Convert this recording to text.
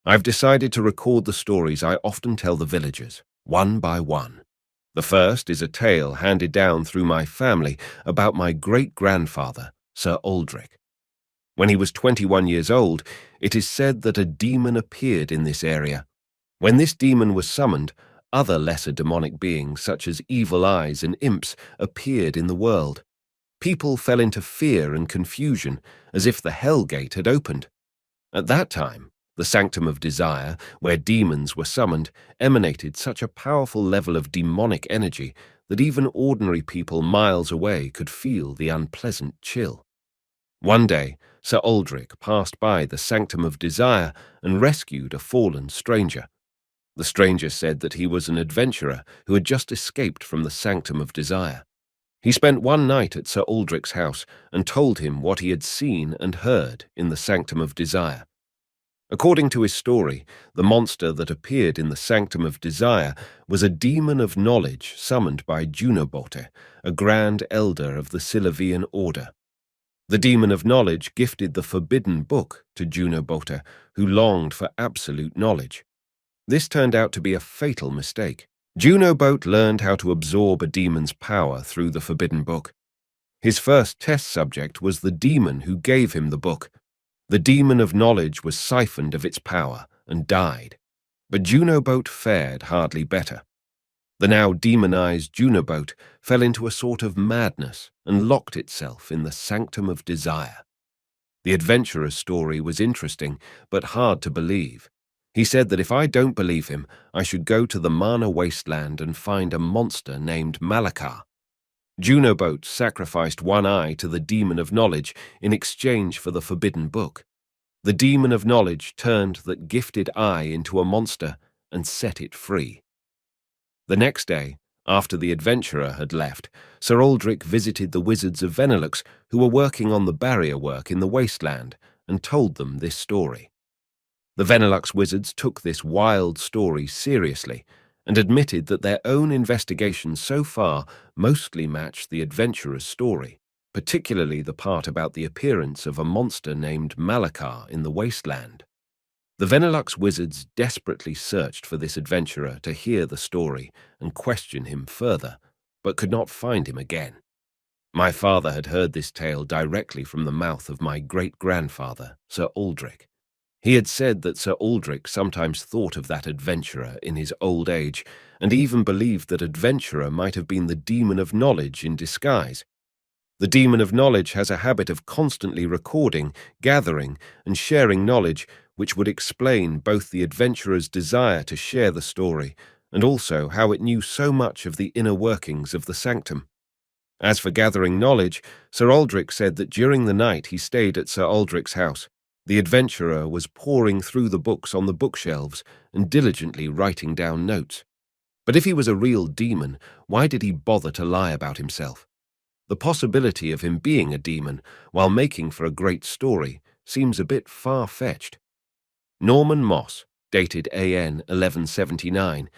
I've decided to record the stories I often tell the villagers, one by one. The first is a tale handed down through my family about my great-grandfather, Sir Aldrich. When he was 21 years old, it is said that a demon appeared in this area. When this demon was summoned, other lesser demonic beings such as evil eyes and imps appeared in the world. People fell into fear and confusion as if the hell gate had opened. At that time, the Sanctum of Desire, where demons were summoned, emanated such a powerful level of demonic energy that even ordinary people miles away could feel the unpleasant chill. One day, Sir Aldrich passed by the Sanctum of Desire and rescued a fallen stranger. The stranger said that he was an adventurer who had just escaped from the Sanctum of Desire. He spent one night at Sir Aldrich's house and told him what he had seen and heard in the Sanctum of Desire. According to his story, the monster that appeared in the Sanctum of Desire was a demon of knowledge summoned by Junobote, a grand elder of the Silavian order. The demon of knowledge gifted the forbidden book to Junobote, who longed for absolute knowledge. This turned out to be a fatal mistake. Junobote learned how to absorb a demon's power through the forbidden book. His first test subject was the demon who gave him the book. The demon of knowledge was siphoned of its power and died, but Junobote fared hardly better. The now demonized Junobote fell into a sort of madness and locked itself in the Sanctum of Desire. The adventurer's story was interesting, but hard to believe. He said that if I don't believe him, I should go to the Mana wasteland and find a monster named Malakar. Junobote sacrificed one eye to the demon of knowledge in exchange for the forbidden book. The demon of knowledge turned that gifted eye into a monster and set it free. The next day, after the adventurer had left, Sir Aldrich visited the wizards of Venelux who were working on the barrier work in the wasteland and told them this story. The Venelux wizards took this wild story seriously and admitted that their own investigations so far mostly matched the adventurer's story, particularly the part about the appearance of a monster named Malakar in the wasteland. The Venelux wizards desperately searched for this adventurer to hear the story and question him further, but could not find him again. My father had heard this tale directly from the mouth of my great-grandfather, Sir Aldrich. He had said that Sir Aldrich sometimes thought of that adventurer in his old age, and even believed that adventurer might have been the demon of knowledge in disguise. The demon of knowledge has a habit of constantly recording, gathering, and sharing knowledge, which would explain both the adventurer's desire to share the story and also how it knew so much of the inner workings of the sanctum. As for gathering knowledge, Sir Aldrich said that during the night he stayed at Sir Aldrich's house. The adventurer was poring through the books on the bookshelves and diligently writing down notes. But if he was a real demon, why did he bother to lie about himself? The possibility of him being a demon, while making for a great story, seems a bit far-fetched. Norman Moss, dated AN 1179,